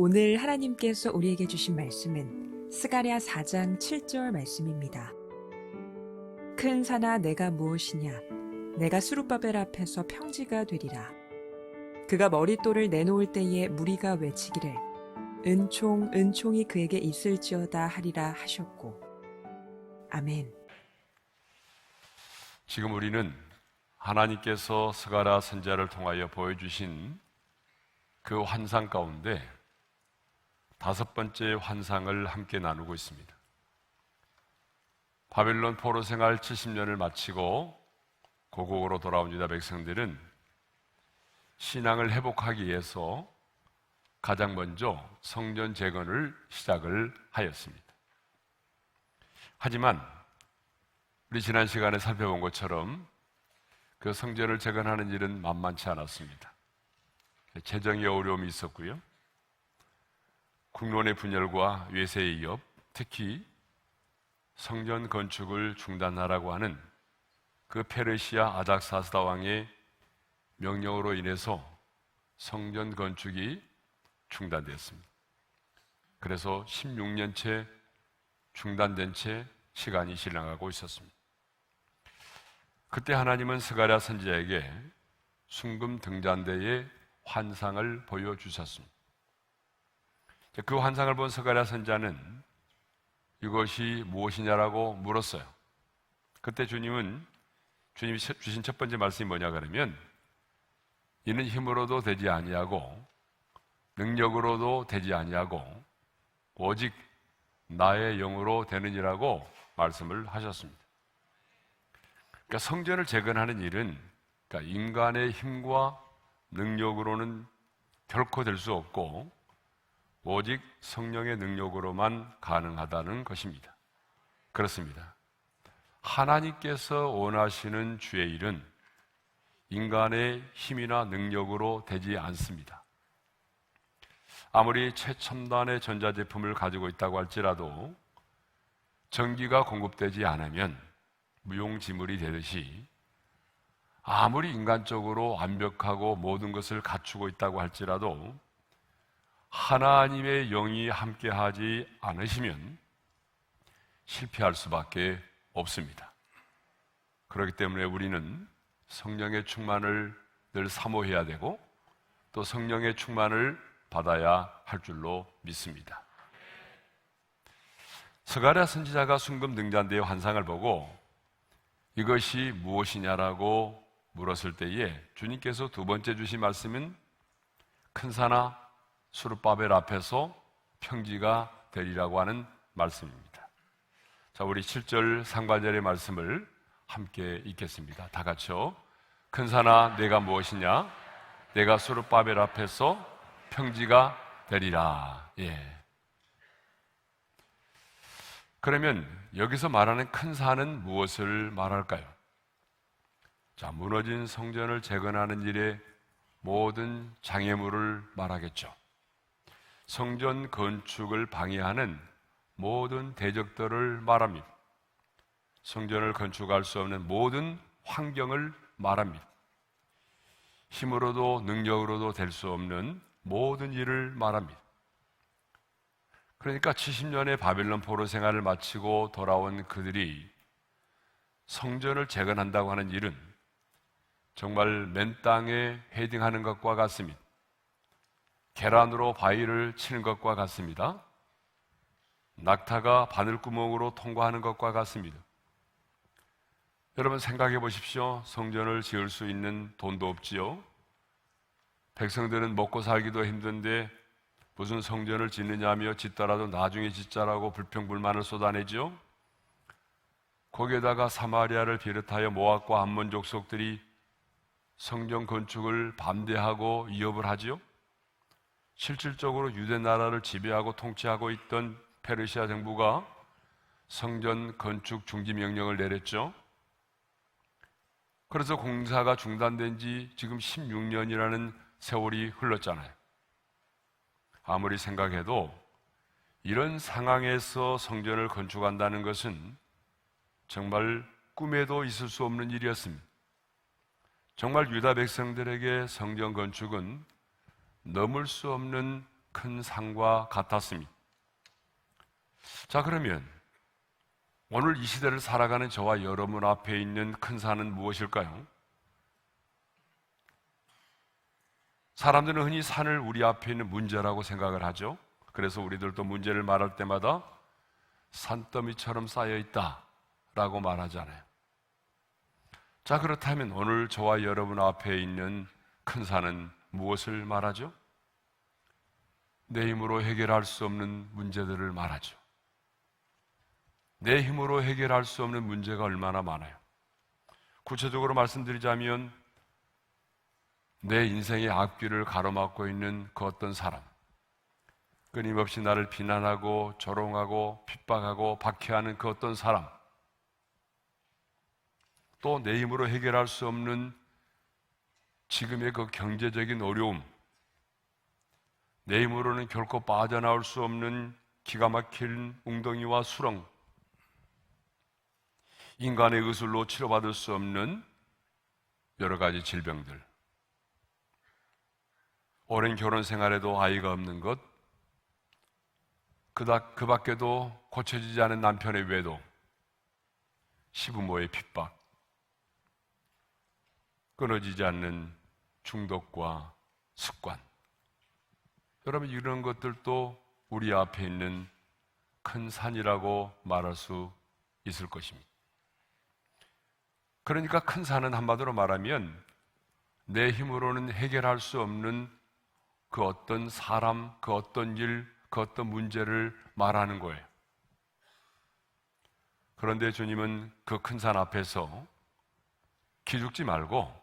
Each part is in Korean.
오늘 하나님께서 우리에게 주신 말씀은 스가랴 4장 7절 말씀입니다. 큰 산아 내가 무엇이냐? 내가 스룹바벨 앞에서 평지가 되리라. 그가 머릿돌을 내놓을 때에 무리가 외치기를 은총 은총이 그에게 있을지어다 하리라 하셨고. 아멘. 지금 우리는 하나님께서 스가랴 선지자를 통하여 보여주신 그 환상 가운데 5번째 환상을 함께 나누고 있습니다. 바벨론 포로 생활 70년을 마치고 고국으로 돌아온 유다 백성들은 신앙을 회복하기 위해서 가장 먼저 성전 재건을 시작을 하였습니다. 하지만 우리 지난 시간에 살펴본 것처럼 그 성전을 재건하는 일은 만만치 않았습니다. 재정의 어려움이 있었고요. 국론의 분열과 외세의 위협, 특히 성전 건축을 중단하라고 하는 그 페르시아 아닥사스다 왕의 명령으로 인해서 성전 건축이 중단되었습니다. 그래서 16년째 중단된 채 시간이 지나가고 있었습니다. 그때 하나님은 스가랴 선지자에게 순금 등잔대의 환상을 보여주셨습니다. 그 환상을 본 스가랴 선지자는 이것이 무엇이냐라고 물었어요. 그때 주님이 주신 첫 번째 말씀이 뭐냐 그러면 이는 힘으로도 되지 아니하고 능력으로도 되지 아니하고 오직 나의 영으로 되느니라고 말씀을 하셨습니다. 그러니까 성전을 재건하는 일은 그러니까 인간의 힘과 능력으로는 결코 될 수 없고 오직 성령의 능력으로만 가능하다는 것입니다. 그렇습니다. 하나님께서 원하시는 주의 일은 인간의 힘이나 능력으로 되지 않습니다. 아무리 최첨단의 전자제품을 가지고 있다고 할지라도 전기가 공급되지 않으면 무용지물이 되듯이 아무리 인간적으로 완벽하고 모든 것을 갖추고 있다고 할지라도 하나님의 영이 함께하지 않으시면 실패할 수밖에 없습니다. 그렇기 때문에 우리는 성령의 충만을 늘 사모해야 되고 또 성령의 충만을 받아야 할 줄로 믿습니다. 스가랴 선지자가 순금 등잔대의 환상을 보고 이것이 무엇이냐라고 물었을 때에 주님께서 두 번째 주신 말씀은 큰 산아 스룹바벨 앞에서 평지가 되리라고 하는 말씀입니다. 자, 우리 7절 상반절의 말씀을 함께 읽겠습니다. 다 같이요. 큰 산아 내가 무엇이냐? 내가 스룹바벨 앞에서 평지가 되리라. 예. 그러면 여기서 말하는 큰 산은 무엇을 말할까요? 자, 무너진 성전을 재건하는 일에 모든 장애물을 말하겠죠. 성전 건축을 방해하는 모든 대적들을 말합니다. 성전을 건축할 수 없는 모든 환경을 말합니다. 힘으로도 능력으로도 될 수 없는 모든 일을 말합니다. 그러니까 70년의 바벨론 포로 생활을 마치고 돌아온 그들이 성전을 재건한다고 하는 일은 정말 맨 땅에 헤딩하는 것과 같습니다. 계란으로 바위를 치는 것과 같습니다. 낙타가 바늘구멍으로 통과하는 것과 같습니다. 여러분 생각해 보십시오. 성전을 지을 수 있는 돈도 없지요. 백성들은 먹고 살기도 힘든데 무슨 성전을 짓느냐며 짓더라도 나중에 짓자라고 불평불만을 쏟아내죠. 거기에다가 사마리아를 비롯하여 모압과 암몬 족속들이 성전 건축을 반대하고 위협을 하지요. 실질적으로 유대 나라를 지배하고 통치하고 있던 페르시아 정부가 성전 건축 중지 명령을 내렸죠. 그래서 공사가 중단된 지 지금 16년이라는 세월이 흘렀잖아요. 아무리 생각해도 이런 상황에서 성전을 건축한다는 것은 정말 꿈에도 있을 수 없는 일이었습니다. 정말 유다 백성들에게 성전 건축은 넘을 수 없는 큰 산과 같았습니다. 자, 그러면 오늘 이 시대를 살아가는 저와 여러분 앞에 있는 큰 산은 무엇일까요? 사람들은 흔히 산을 우리 앞에 있는 문제라고 생각을 하죠. 그래서 우리들도 문제를 말할 때마다 산더미처럼 쌓여 있다라고 말하잖아요. 자, 그렇다면 오늘 저와 여러분 앞에 있는 큰 산은 무엇을 말하죠? 내 힘으로 해결할 수 없는 문제들을 말하죠. 내 힘으로 해결할 수 없는 문제가 얼마나 많아요. 구체적으로 말씀드리자면 내 인생의 앞길을 가로막고 있는 그 어떤 사람, 끊임없이 나를 비난하고 조롱하고 핍박하고 박해하는 그 어떤 사람, 또 내 힘으로 해결할 수 없는 지금의 그 경제적인 어려움, 내 힘으로는 결코 빠져나올 수 없는 기가 막힌 웅덩이와 수렁, 인간의 의술로 치료받을 수 없는 여러 가지 질병들, 오랜 결혼 생활에도 아이가 없는 것, 그 밖에도 고쳐지지 않은 남편의 외도, 시부모의 핍박, 끊어지지 않는 중독과 습관. 여러분, 이런 것들도 우리 앞에 있는 큰 산이라고 말할 수 있을 것입니다. 그러니까 큰 산은 한마디로 말하면 내 힘으로는 해결할 수 없는 그 어떤 사람, 그 어떤 일, 그 어떤 문제를 말하는 거예요. 그런데 주님은 그 큰 산 앞에서 기죽지 말고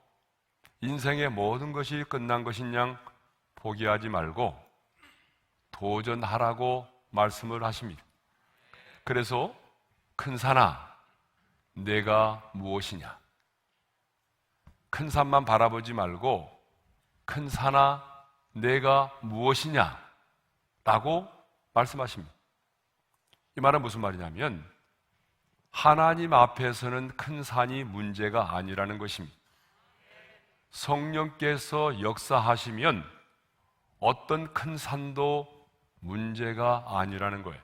인생의 모든 것이 끝난 것인 양 포기하지 말고 도전하라고 말씀을 하십니다. 그래서 큰 산아, 내가 무엇이냐? 큰 산만 바라보지 말고 큰 산아, 내가 무엇이냐? 라고 말씀하십니다. 이 말은 무슨 말이냐면 하나님 앞에서는 큰 산이 문제가 아니라는 것입니다. 성령께서 역사하시면 어떤 큰 산도 문제가 아니라는 거예요.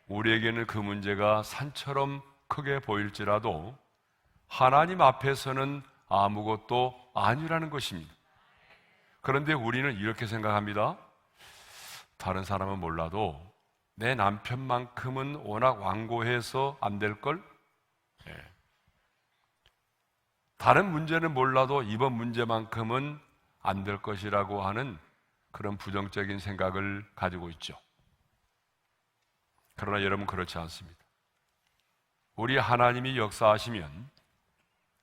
우리에게는 그 문제가 산처럼 크게 보일지라도 하나님 앞에서는 아무것도 아니라는 것입니다. 그런데 우리는 이렇게 생각합니다. 다른 사람은 몰라도 내 남편만큼은 워낙 완고해서 안 될걸? 다른 문제는 몰라도 이번 문제만큼은 안 될 것이라고 하는 그런 부정적인 생각을 가지고 있죠. 그러나 여러분, 그렇지 않습니다. 우리 하나님이 역사하시면,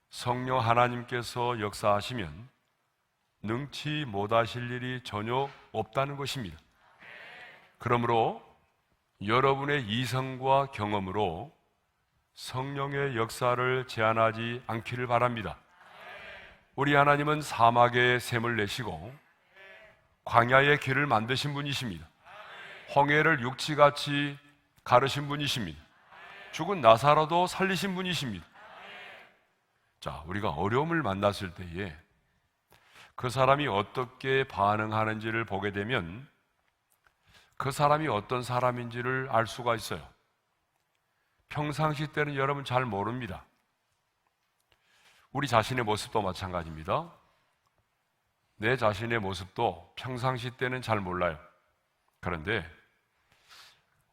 성령 하나님께서 역사하시면 능치 못하실 일이 전혀 없다는 것입니다. 그러므로 여러분의 이성과 경험으로 성령의 역사를 제한하지 않기를 바랍니다. 우리 하나님은 사막에 샘을 내시고 광야의 길을 만드신 분이십니다. 홍해를 육지같이 가르신 분이십니다. 죽은 나사로도 살리신 분이십니다. 자, 우리가 어려움을 만났을 때에 그 사람이 어떻게 반응하는지를 보게 되면 그 사람이 어떤 사람인지를 알 수가 있어요. 평상시 때는 여러분 잘 모릅니다. 우리 자신의 모습도 마찬가지입니다. 내 자신의 모습도 평상시 때는 잘 몰라요. 그런데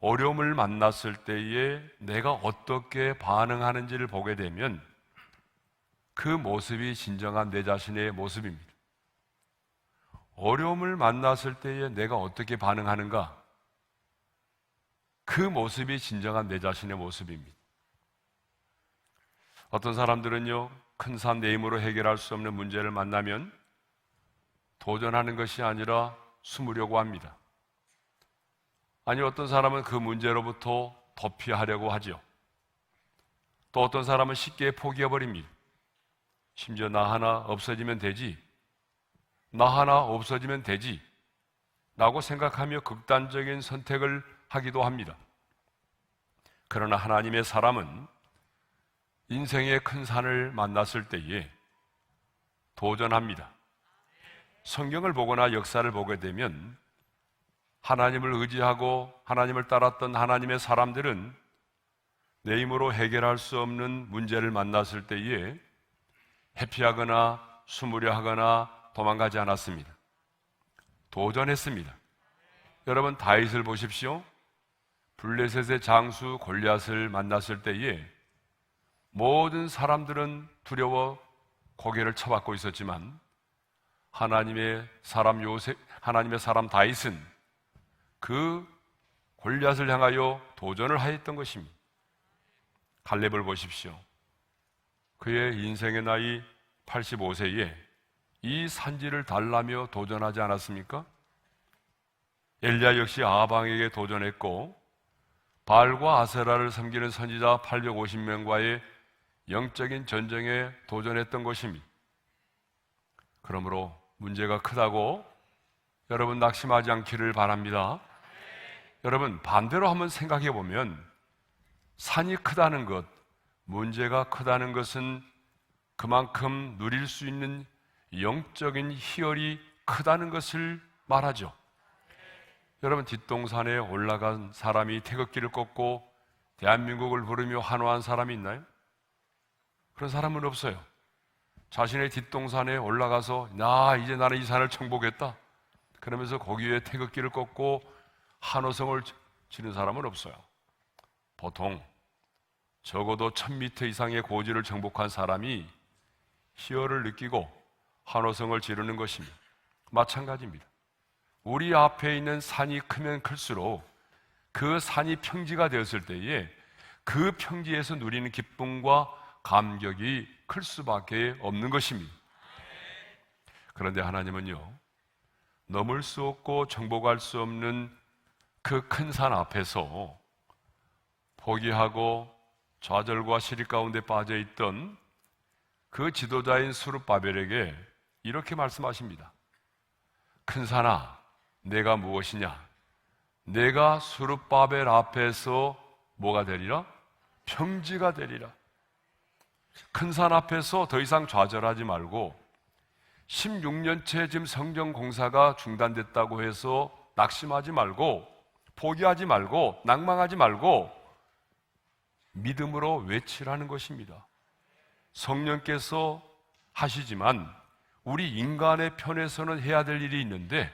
어려움을 만났을 때에 내가 어떻게 반응하는지를 보게 되면 그 모습이 진정한 내 자신의 모습입니다. 어려움을 만났을 때에 내가 어떻게 반응하는가? 그 모습이 진정한 내 자신의 모습입니다. 어떤 사람들은요, 큰 산 내 힘으로 해결할 수 없는 문제를 만나면 도전하는 것이 아니라 숨으려고 합니다. 아니, 어떤 사람은 그 문제로부터 도피하려고 하죠. 또 어떤 사람은 쉽게 포기해버립니다. 심지어 나 하나 없어지면 되지, 나 하나 없어지면 되지 라고 생각하며 극단적인 선택을 하기도 합니다. 그러나 하나님의 사람은 인생의 큰 산을 만났을 때에 도전합니다. 성경을 보거나 역사를 보게 되면 하나님을 의지하고 하나님을 따랐던 하나님의 사람들은 내 힘으로 해결할 수 없는 문제를 만났을 때에 회피하거나 숨으려 하거나 도망가지 않았습니다. 도전했습니다. 여러분, 다윗을 보십시오. 블레셋의 장수 골리앗을 만났을 때에 모든 사람들은 두려워 고개를 쳐박고 있었지만 하나님의 사람 다윗은 그 골리앗을 향하여 도전을 하였던 것입니다. 갈렙을 보십시오. 그의 인생의 나이 85세에 이 산지를 달라며 도전하지 않았습니까? 엘리야 역시 아방에게 도전했고 바알과 아세라를 섬기는 선지자 850명과의 영적인 전쟁에 도전했던 것입니다. 그러므로 문제가 크다고 여러분 낙심하지 않기를 바랍니다. 여러분, 반대로 한번 생각해 보면 산이 크다는 것, 문제가 크다는 것은 그만큼 누릴 수 있는 영적인 희열이 크다는 것을 말하죠. 여러분, 뒷동산에 올라간 사람이 태극기를 꽂고 대한민국을 부르며 환호한 사람이 있나요? 그런 사람은 없어요. 자신의 뒷동산에 올라가서 이제 나는 이 산을 정복했다 그러면서 거기에 태극기를 꽂고 한호성을 지는 사람은 없어요. 보통 적어도 1000m 이상의 고지를 정복한 사람이 희열을 느끼고 한호성을 지르는 것입니다. 마찬가지입니다. 우리 앞에 있는 산이 크면 클수록 그 산이 평지가 되었을 때에 그 평지에서 누리는 기쁨과 감격이 클 수밖에 없는 것입니다. 그런데 하나님은요, 넘을 수 없고 정복할 수 없는 그 큰 산 앞에서 포기하고 좌절과 시리 가운데 빠져 있던 그 지도자인 스룹바벨에게 이렇게 말씀하십니다. 큰 산아, 내가 무엇이냐? 내가 스룹바벨 앞에서 뭐가 되리라? 평지가 되리라. 큰 산 앞에서 더 이상 좌절하지 말고 16년째 지금 성전 공사가 중단됐다고 해서 낙심하지 말고 포기하지 말고 낭망하지 말고 믿음으로 외치라는 것입니다. 성령께서 하시지만 우리 인간의 편에서는 해야 될 일이 있는데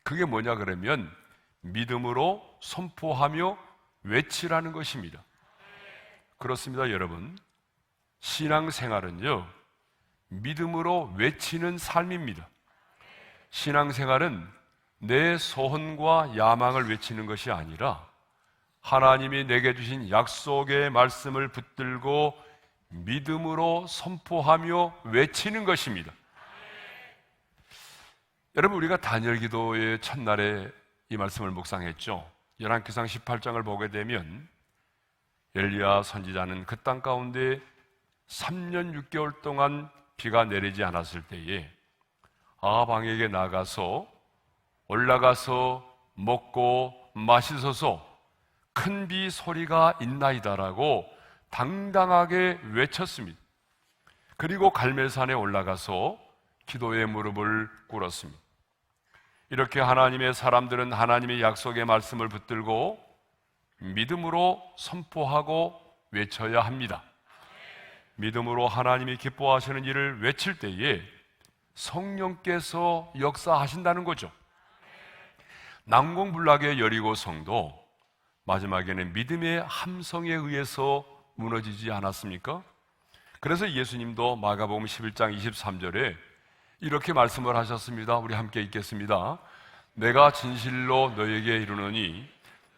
그게 뭐냐 그러면 믿음으로 선포하며 외치라는 것입니다. 그렇습니다, 여러분. 신앙생활은요, 믿음으로 외치는 삶입니다. 신앙생활은 내 소원과 야망을 외치는 것이 아니라 하나님이 내게 주신 약속의 말씀을 붙들고 믿음으로 선포하며 외치는 것입니다. 여러분, 우리가 단열 기도의 첫날에 이 말씀을 묵상했죠. 열왕기상 18장을 보게 되면 엘리야 선지자는 그 땅 가운데 3년 6개월 동안 비가 내리지 않았을 때에 아합 왕에게 나가서 올라가서 먹고 마시소서, 큰 비 소리가 있나이다라고 당당하게 외쳤습니다. 그리고 갈멜산에 올라가서 기도의 무릎을 꿇었습니다. 이렇게 하나님의 사람들은 하나님의 약속의 말씀을 붙들고 믿음으로 선포하고 외쳐야 합니다. 믿음으로 하나님이 기뻐하시는 일을 외칠 때에 성령께서 역사하신다는 거죠. 난공불락의 여리고 성도 마지막에는 믿음의 함성에 의해서 무너지지 않았습니까? 그래서 예수님도 마가복음 11장 23절에 이렇게 말씀을 하셨습니다. 우리 함께 읽겠습니다. 내가 진실로 너에게 이르노니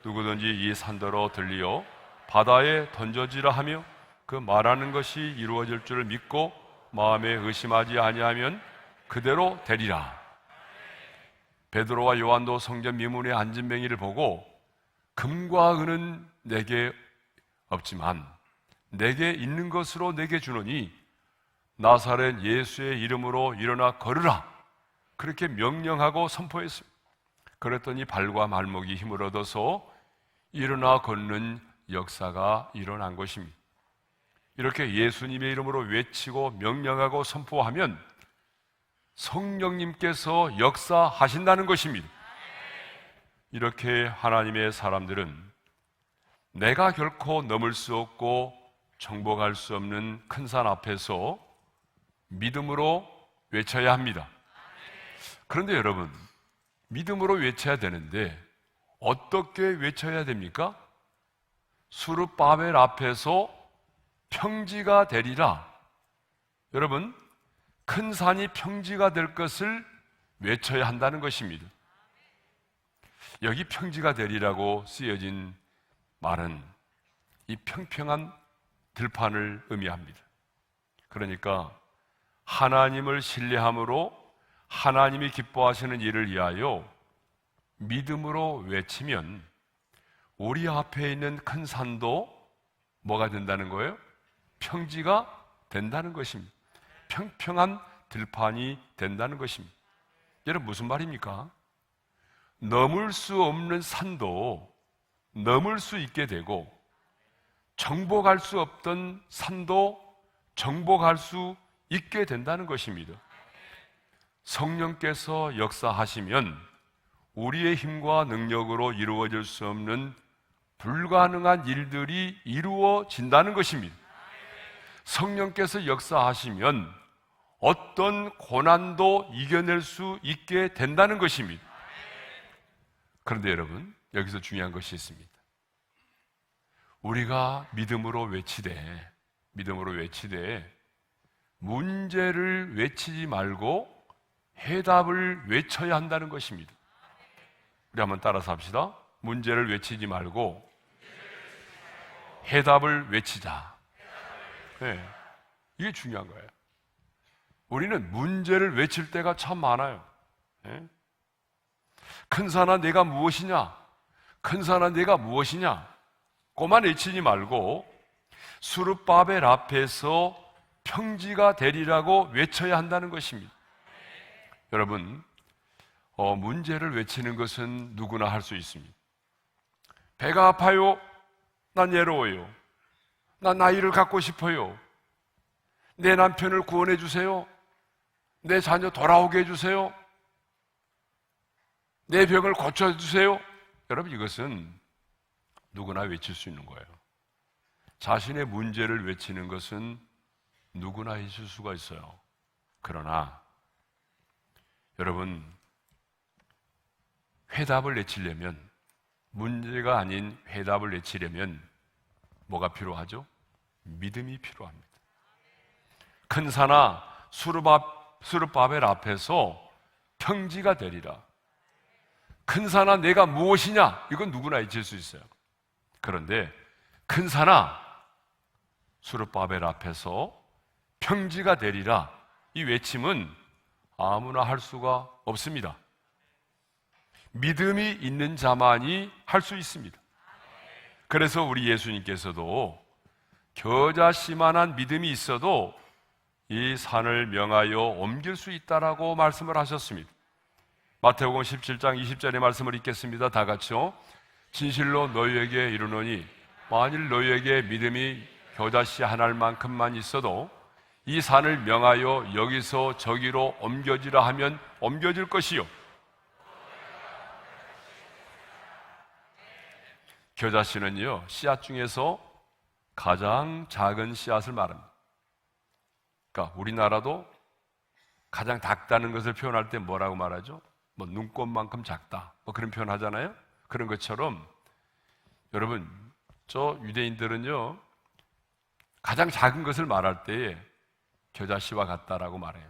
누구든지 이 산더러 들리어 바다에 던져지라 하며 그 말하는 것이 이루어질 줄을 믿고 마음에 의심하지 아니하면 그대로 되리라. 베드로와 요한도 성전 미문에 앉은 맹인을 보고 금과 은은 내게 없지만 내게 있는 것으로 내게 주노니 나사렛 예수의 이름으로 일어나 걸으라. 그렇게 명령하고 선포했습니다. 그랬더니 발과 발목이 힘을 얻어서 일어나 걷는 역사가 일어난 것입니다. 이렇게 예수님의 이름으로 외치고 명령하고 선포하면 성령님께서 역사하신다는 것입니다. 이렇게 하나님의 사람들은 내가 결코 넘을 수 없고 정복할 수 없는 큰 산 앞에서 믿음으로 외쳐야 합니다. 그런데 여러분, 믿음으로 외쳐야 되는데 어떻게 외쳐야 됩니까? 수르바벨 앞에서 평지가 되리라. 여러분, 큰 산이 평지가 될 것을 외쳐야 한다는 것입니다. 여기 평지가 되리라고 쓰여진 말은 이 평평한 들판을 의미합니다. 그러니까 하나님을 신뢰함으로 하나님이 기뻐하시는 일을 위하여 믿음으로 외치면 우리 앞에 있는 큰 산도 뭐가 된다는 거예요? 평지가 된다는 것입니다. 평평한 들판이 된다는 것입니다. 여러분, 무슨 말입니까? 넘을 수 없는 산도 넘을 수 있게 되고 정복할 수 없던 산도 정복할 수 있게 된다는 것입니다. 성령께서 역사하시면 우리의 힘과 능력으로 이루어질 수 없는 불가능한 일들이 이루어진다는 것입니다. 성령께서 역사하시면 어떤 고난도 이겨낼 수 있게 된다는 것입니다. 그런데 여러분, 여기서 중요한 것이 있습니다. 우리가 믿음으로 외치되 문제를 외치지 말고 해답을 외쳐야 한다는 것입니다. 우리 한번 따라서 합시다. 문제를 외치지 말고 해답을 외치자. 네, 이게 중요한 거예요. 우리는 문제를 외칠 때가 참 많아요. 네? 큰 산아 내가 무엇이냐? 큰 산아 내가 무엇이냐? 꼬만 외치지 말고 수르바벨 앞에서 평지가 되리라고 외쳐야 한다는 것입니다. 여러분, 문제를 외치는 것은 누구나 할 수 있습니다. 배가 아파요. 난 외로워요. 난 아이를 갖고 싶어요. 내 남편을 구원해 주세요. 내 자녀 돌아오게 해주세요. 내 병을 고쳐주세요. 여러분, 이것은 누구나 외칠 수 있는 거예요. 자신의 문제를 외치는 것은 누구나 있을 수가 있어요. 그러나 여러분, 해답을 내치려면, 문제가 아닌 해답을 내치려면 뭐가 필요하죠? 믿음이 필요합니다. 큰 산아 수르바벨 앞에서 평지가 되리라. 큰 산아 내가 무엇이냐? 이건 누구나 잊을 수 있어요. 그런데 큰 산아 수르바벨 앞에서 평지가 되리라, 이 외침은 아무나 할 수가 없습니다. 믿음이 있는 자만이 할 수 있습니다. 그래서 우리 예수님께서도 겨자씨만한 믿음이 있어도 이 산을 명하여 옮길 수 있다라고 말씀을 하셨습니다. 마태복음 17장 20절의 말씀을 읽겠습니다. 다 같이요. 진실로 너희에게 이르노니 만일 너희에게 믿음이 겨자씨 한 알만큼만 있어도 이 산을 명하여 여기서 저기로 옮겨지라 하면 옮겨질 것이요. 겨자씨는요, 씨앗 중에서 가장 작은 씨앗을 말합니다. 그러니까 우리나라도 가장 작다는 것을 표현할 때 뭐라고 말하죠? 뭐 눈꽃만큼 작다, 뭐 그런 표현 하잖아요. 그런 것처럼 여러분, 저 유대인들은요 가장 작은 것을 말할 때에 겨자씨와 같다라고 말해요.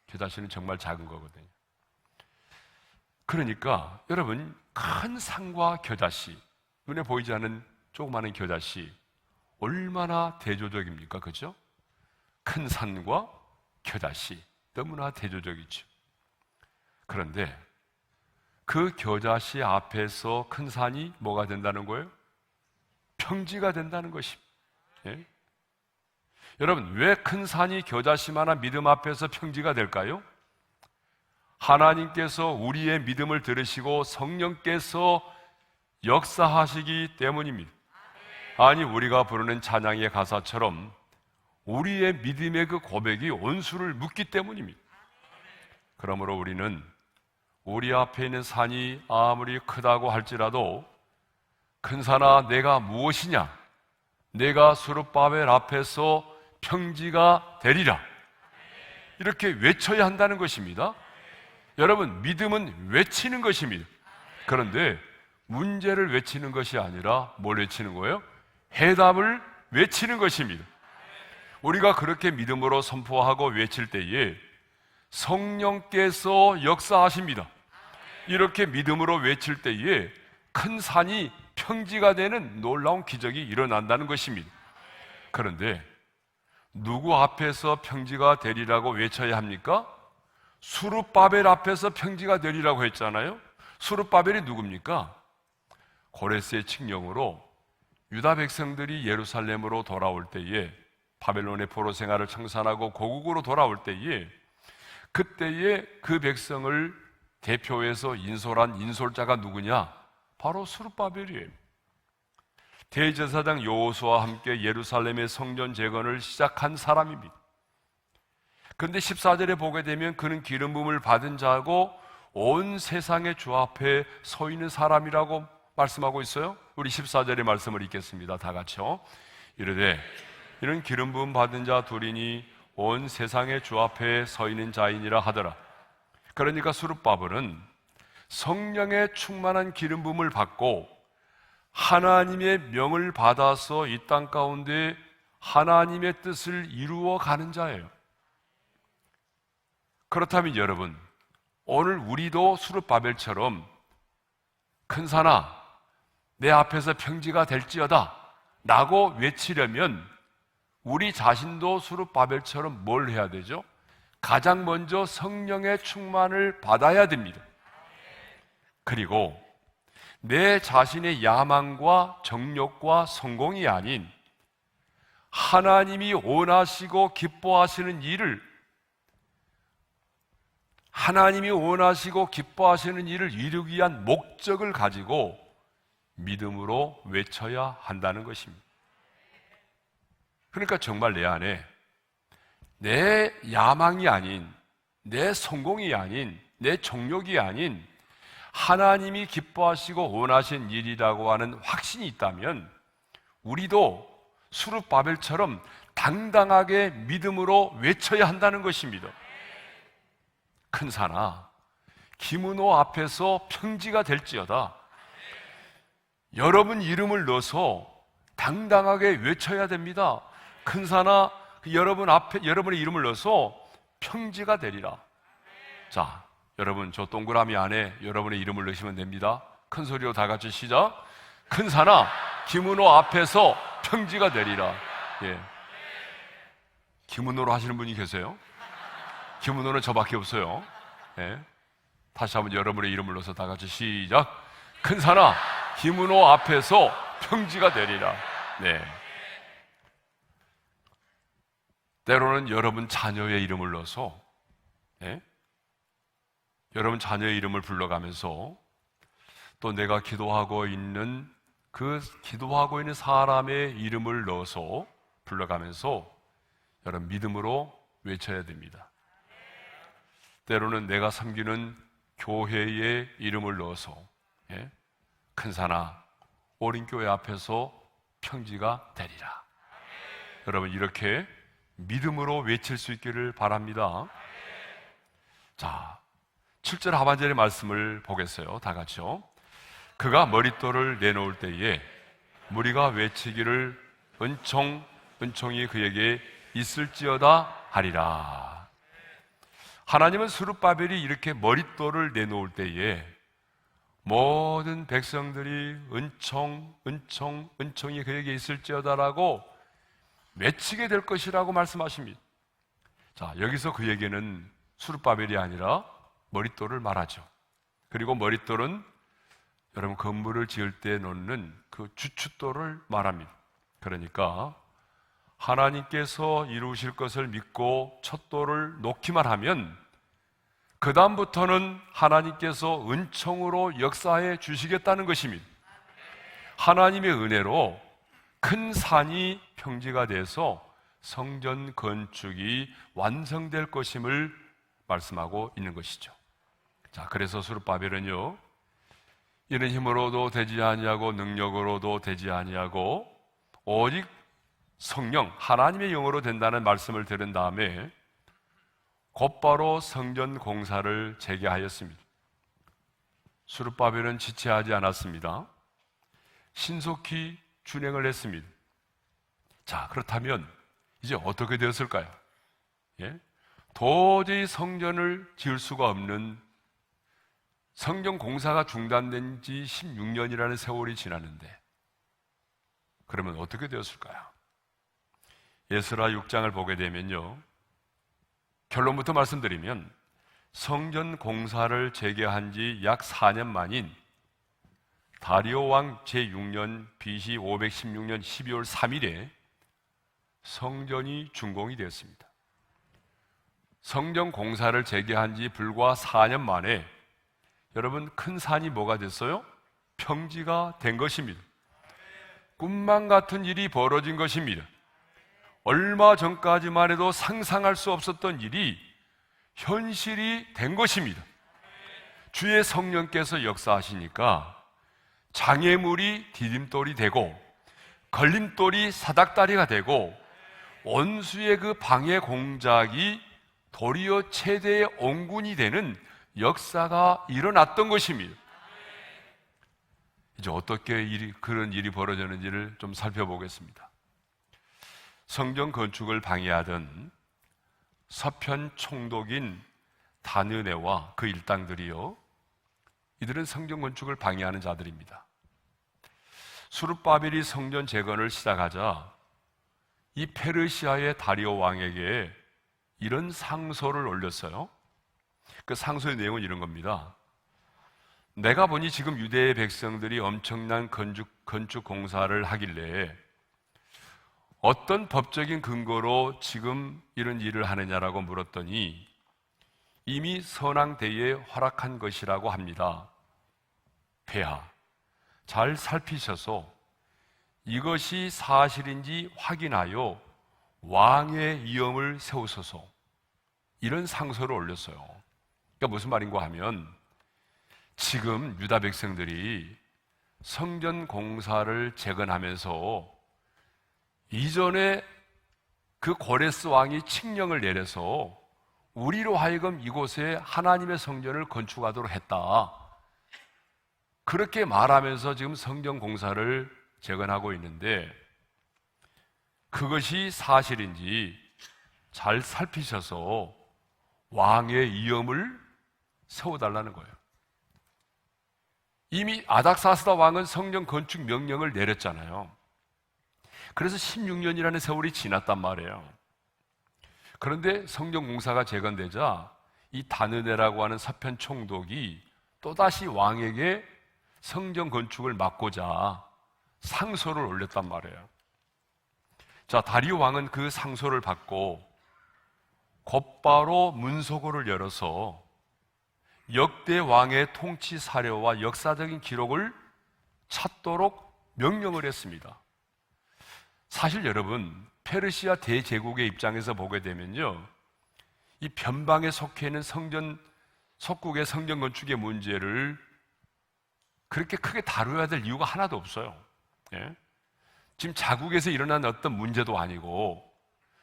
겨자씨는 정말 작은 거거든요. 그러니까 여러분, 큰 산과 겨자씨, 눈에 보이지 않는 조그마한 겨자씨, 얼마나 대조적입니까? 그죠? 큰 산과 겨자씨, 너무나 대조적이죠. 그런데 그 겨자씨 앞에서 큰 산이 뭐가 된다는 거예요? 평지가 된다는 것입니다. 예? 여러분, 왜 큰 산이 겨자씨만한 믿음 앞에서 평지가 될까요? 하나님께서 우리의 믿음을 들으시고 성령께서 역사하시기 때문입니다. 아니, 우리가 부르는 찬양의 가사처럼 우리의 믿음의 그 고백이 원수를 묻기 때문입니다. 그러므로 우리는 우리 앞에 있는 산이 아무리 크다고 할지라도 큰 산아 내가 무엇이냐? 내가 수룹바벨 앞에서 평지가 되리라. 이렇게 외쳐야 한다는 것입니다. 여러분, 믿음은 외치는 것입니다. 그런데 문제를 외치는 것이 아니라 뭘 외치는 거예요? 해답을 외치는 것입니다. 우리가 그렇게 믿음으로 선포하고 외칠 때에 성령께서 역사하십니다. 이렇게 믿음으로 외칠 때에 큰 산이 평지가 되는 놀라운 기적이 일어난다는 것입니다. 그런데 누구 앞에서 평지가 되리라고 외쳐야 합니까? 수룹바벨 앞에서 평지가 되리라고 했잖아요. 수룹바벨이 누굽니까? 고레스의 칙령으로 유다 백성들이 예루살렘으로 돌아올 때에, 바벨론의 포로 생활을 청산하고 고국으로 돌아올 때에, 그때에 그 백성을 대표해서 인솔한 인솔자가 누구냐? 바로 수룹바벨이에요. 대제사장 여호수아와 함께 예루살렘의 성전 재건을 시작한 사람입니다. 그런데 14절에 보게 되면 그는 기름 부음을 받은 자고 온 세상의 주 앞에 서 있는 사람이라고 말씀하고 있어요. 우리 14절의 말씀을 읽겠습니다. 다 같이요. 이르되 이는 기름 부음 받은 자 둘이니 온 세상의 주 앞에 서 있는 자이니라 하더라. 그러니까 수룹바벨은 성령의 충만한 기름 부음을 받고 하나님의 명을 받아서 이 땅 가운데 하나님의 뜻을 이루어 가는 자예요. 그렇다면 여러분, 오늘 우리도 수룹바벨처럼 큰 산아 내 앞에서 평지가 될지어다 라고 외치려면 우리 자신도 수룹바벨처럼 뭘 해야 되죠? 가장 먼저 성령의 충만을 받아야 됩니다. 그리고 내 자신의 야망과 정욕과 성공이 아닌 하나님이 원하시고 기뻐하시는 일을, 하나님이 원하시고 기뻐하시는 일을 이루기 위한 목적을 가지고 믿음으로 외쳐야 한다는 것입니다. 그러니까 정말 내 안에 내 야망이 아닌, 내 성공이 아닌, 내 정욕이 아닌 하나님이 기뻐하시고 원하신 일이라고 하는 확신이 있다면 우리도 수룹바벨처럼 당당하게 믿음으로 외쳐야 한다는 것입니다. 큰 산아 기문호 앞에서 평지가 될지어다. 여러분 이름을 넣어서 당당하게 외쳐야 됩니다. 큰 산아 여러분 앞에 여러분의 이름을 넣어서 평지가 되리라. 자, 여러분 저 동그라미 안에 여러분의 이름을 넣으시면 됩니다. 큰 소리로 다 같이 시작. 큰 산아 기문호 앞에서 평지가 되리라. 예. 기문호로 하시는 분이 계세요? 기문호는 저밖에 없어요. 예. 다시 한번 여러분의 이름을 넣어서 다 같이 시작. 큰 산아 기문호 앞에서 평지가 되리라. 네. 때로는 여러분 자녀의 이름을 넣어서, 예? 여러분 자녀의 이름을 불러가면서 또 내가 기도하고 있는 그 기도하고 있는 사람의 이름을 넣어서 불러가면서 여러분 믿음으로 외쳐야 됩니다. 때로는 내가 섬기는 교회의 이름을 넣어서, 예? 큰 산아 오린교회 앞에서 평지가 되리라. 여러분 이렇게 믿음으로 외칠 수 있기를 바랍니다. 자, 7절 하반절의 말씀을 보겠어요. 다 같이요. 그가 머릿돌을 내놓을 때에 무리가 외치기를 은총이 그에게 있을지어다 하리라. 하나님은 수룹바벨이 이렇게 머릿돌을 내놓을 때에 모든 백성들이 은총이 그에게 있을지어다라고 외치게 될 것이라고 말씀하십니다. 자, 여기서 그에게는 수룹바벨이 아니라 머릿돌을 말하죠. 그리고 머릿돌은 여러분 건물을 지을 때 놓는 그 주춧돌을 말합니다. 그러니까 하나님께서 이루실 것을 믿고 첫 돌을 놓기만 하면 그 다음부터는 하나님께서 은총으로 역사해 주시겠다는 것입니다. 하나님의 은혜로 큰 산이 평지가 돼서 성전 건축이 완성될 것임을 말씀하고 있는 것이죠. 자, 그래서 스룹바벨은요, 이런 힘으로도 되지 아니하고 능력으로도 되지 아니하고 오직 성령, 하나님의 영으로 된다는 말씀을 들은 다음에 곧바로 성전 공사를 재개하였습니다. 스룹바벨은 지체하지 않았습니다. 신속히 준행을 했습니다. 자, 그렇다면 이제 어떻게 되었을까요? 예? 도저히 성전을 지을 수가 없는, 성전 공사가 중단된 지 16년이라는 세월이 지났는데 그러면 어떻게 되었을까요? 에스라 6장을 보게 되면요, 결론부터 말씀드리면 성전 공사를 재개한 지 약 4년 만인 다리오 왕 제6년 BC 516년 12월 3일에 성전이 준공이 되었습니다. 성전 공사를 재개한 지 불과 4년 만에 여러분, 큰 산이 뭐가 됐어요? 평지가 된 것입니다. 꿈만 같은 일이 벌어진 것입니다. 얼마 전까지만 해도 상상할 수 없었던 일이 현실이 된 것입니다. 주의 성령께서 역사하시니까 장애물이 디딤돌이 되고 걸림돌이 사닥다리가 되고 원수의 그 방해 공작이 도리어 최대의 온군이 되는 역사가 일어났던 것입니다. 이제 어떻게 그런 일이 벌어졌는지를 좀 살펴보겠습니다. 성전 건축을 방해하던 서편 총독인 다느네와 그 일당들이요, 이들은 성전 건축을 방해하는 자들입니다. 스룹바벨이 성전 재건을 시작하자 이 페르시아의 다리오 왕에게 이런 상소를 올렸어요. 그 상소의 내용은 이런 겁니다. 내가 보니 지금 유대의 백성들이 엄청난 건축 공사를 하길래 어떤 법적인 근거로 지금 이런 일을 하느냐라고 물었더니 이미 선왕대에 허락한 것이라고 합니다. 폐하, 잘 살피셔서 이것이 사실인지 확인하여 왕의 위엄을 세우소서, 이런 상소를 올렸어요. 그러니까 무슨 말인가 하면 지금 유다 백성들이 성전 공사를 재건하면서 이전에 그 고레스 왕이 칙령을 내려서 우리로 하여금 이곳에 하나님의 성전을 건축하도록 했다, 그렇게 말하면서 지금 성전 공사를 재건하고 있는데 그것이 사실인지 잘 살피셔서 왕의 위엄을 세워달라는 거예요. 이미 아닥사스다 왕은 성전 건축 명령을 내렸잖아요. 그래서 16년이라는 세월이 지났단 말이에요. 그런데 성전 공사가 재건되자 이 다느네라고 하는 서편 총독이 또다시 왕에게 성전 건축을 막고자 상소를 올렸단 말이에요. 자, 다리오 왕은 그 상소를 받고 곧바로 문서고를 열어서 역대 왕의 통치 사료와 역사적인 기록을 찾도록 명령을 했습니다. 사실 여러분, 페르시아 대제국의 입장에서 보게 되면요, 이 변방에 속해 있는 속국의 성전 건축의 문제를 그렇게 크게 다뤄야 될 이유가 하나도 없어요. 예? 지금 자국에서 일어난 어떤 문제도 아니고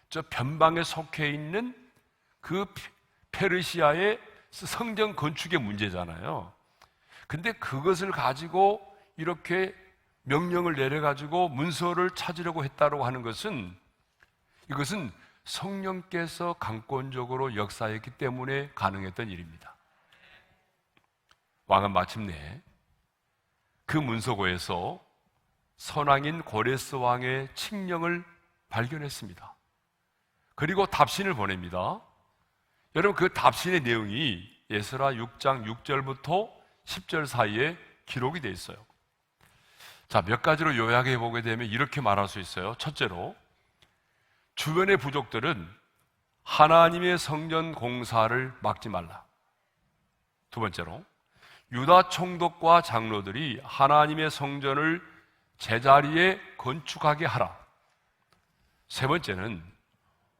저 변방에 속해 있는 그 페르시아의 성전 건축의 문제잖아요. 근데 그것을 가지고 이렇게 명령을 내려가지고 문서를 찾으려고 했다고 하는 것은, 이것은 성령께서 강권적으로 역사했기 때문에 가능했던 일입니다. 왕은 마침내 그 문서고에서 선왕인 고레스 왕의 칙령을 발견했습니다. 그리고 답신을 보냅니다. 여러분, 그 답신의 내용이 에스라 6장 6절부터 10절 사이에 기록이 되어 있어요. 자, 몇 가지로 요약해 보게 되면 이렇게 말할 수 있어요. 첫째로, 주변의 부족들은 하나님의 성전 공사를 막지 말라. 두 번째로, 유다 총독과 장로들이 하나님의 성전을 제자리에 건축하게 하라. 세 번째는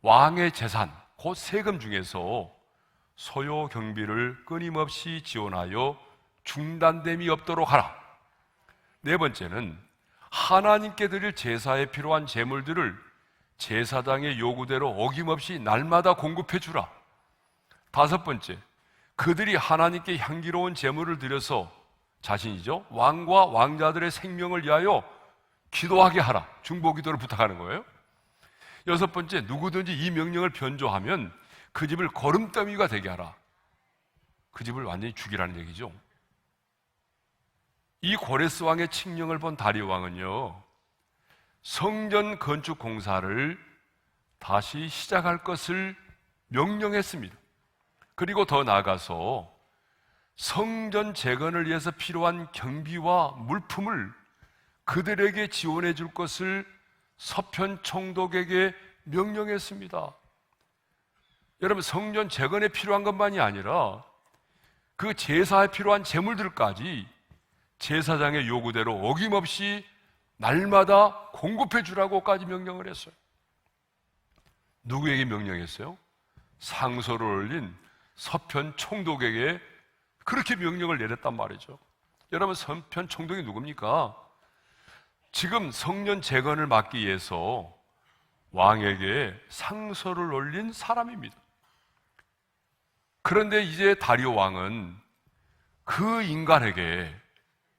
왕의 재산, 곧 세금 중에서 소요 경비를 끊임없이 지원하여 중단됨이 없도록 하라. 네 번째는 하나님께 드릴 제사에 필요한 제물들을 제사장의 요구대로 어김없이 날마다 공급해 주라. 다섯 번째, 그들이 하나님께 향기로운 제물을 드려서 자신이죠, 왕과 왕자들의 생명을 위하여 기도하게 하라. 중보기도를 부탁하는 거예요. 여섯 번째, 누구든지 이 명령을 변조하면 그 집을 거름더미가 되게 하라. 그 집을 완전히 죽이라는 얘기죠. 이 고레스 왕의 칙령을 본 다리오 왕은요, 성전 건축 공사를 다시 시작할 것을 명령했습니다. 그리고 더 나아가서 성전 재건을 위해서 필요한 경비와 물품을 그들에게 지원해 줄 것을 서편 총독에게 명령했습니다. 여러분, 성전 재건에 필요한 것만이 아니라 그 제사에 필요한 제물들까지 제사장의 요구대로 어김없이 날마다 공급해 주라고까지 명령을 했어요. 누구에게 명령했어요? 상소를 올린 서편 총독에게 그렇게 명령을 내렸단 말이죠. 여러분, 서편 총독이 누굽니까? 지금 성전 재건을 막기 위해서 왕에게 상소를 올린 사람입니다. 그런데 이제 다리오 왕은 그 인간에게,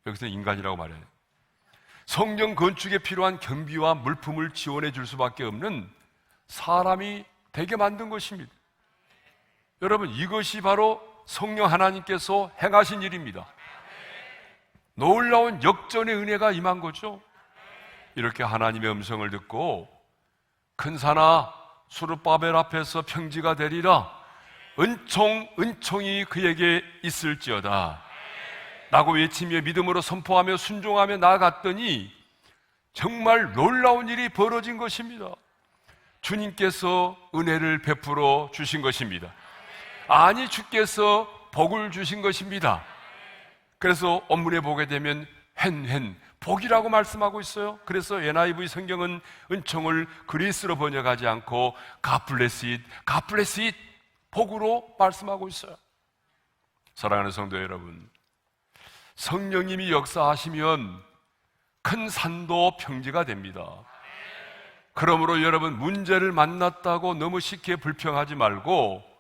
여기서 인간이라고 말해요, 성전 건축에 필요한 경비와 물품을 지원해 줄 수밖에 없는 사람이 되게 만든 것입니다. 여러분, 이것이 바로 성령 하나님께서 행하신 일입니다. 놀라운 역전의 은혜가 임한 거죠. 이렇게 하나님의 음성을 듣고 큰사나 수르바벨 앞에서 평지가 되리라. 은총이 그에게 있을지어다 라고 외치며 믿음으로 선포하며 순종하며 나아갔더니 정말 놀라운 일이 벌어진 것입니다. 주님께서 은혜를 베풀어 주신 것입니다. 아니, 주께서 복을 주신 것입니다. 그래서 원문에 보게 되면 복이라고 말씀하고 있어요. 그래서 NIV 성경은 은총을 그리스로 번역하지 않고 God bless it, 복으로 말씀하고 있어요. 사랑하는 성도 여러분, 성령님이 역사하시면 큰 산도 평지가 됩니다. 그러므로 여러분, 문제를 만났다고 너무 쉽게 불평하지 말고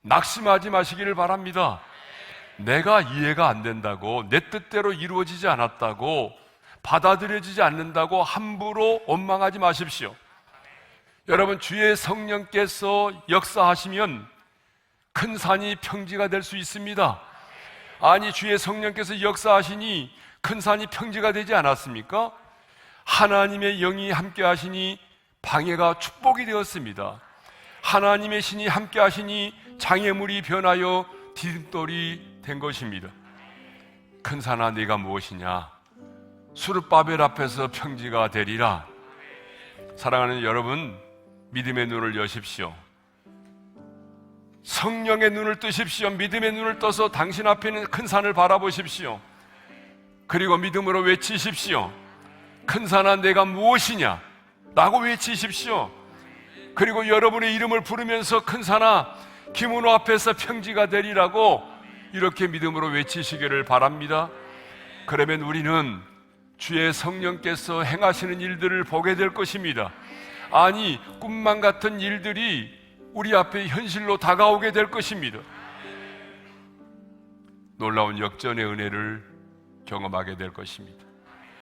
낙심하지 마시기를 바랍니다. 내가 이해가 안 된다고, 내 뜻대로 이루어지지 않았다고, 받아들여지지 않는다고 함부로 원망하지 마십시오. 여러분, 주의 성령께서 역사하시면 큰 산이 평지가 될 수 있습니다. 아니, 주의 성령께서 역사하시니 큰 산이 평지가 되지 않았습니까? 하나님의 영이 함께 하시니 방해가 축복이 되었습니다. 하나님의 신이 함께 하시니 장애물이 변하여 디딤돌이 된 것입니다. 큰 산아, 네가 무엇이냐? 수르바벨 앞에서 평지가 되리라. 사랑하는 여러분, 믿음의 눈을 여십시오. 성령의 눈을 뜨십시오. 믿음의 눈을 떠서 당신 앞에 있는 큰 산을 바라보십시오. 그리고 믿음으로 외치십시오. 큰 산아, 내가 무엇이냐? 라고 외치십시오. 그리고 여러분의 이름을 부르면서 큰 산아, 김은호 앞에서 평지가 되리라고 이렇게 믿음으로 외치시기를 바랍니다. 그러면 우리는 주의 성령께서 행하시는 일들을 보게 될 것입니다. 아니, 꿈만 같은 일들이 우리 앞에 현실로 다가오게 될 것입니다. 놀라운 역전의 은혜를 경험하게 될 것입니다.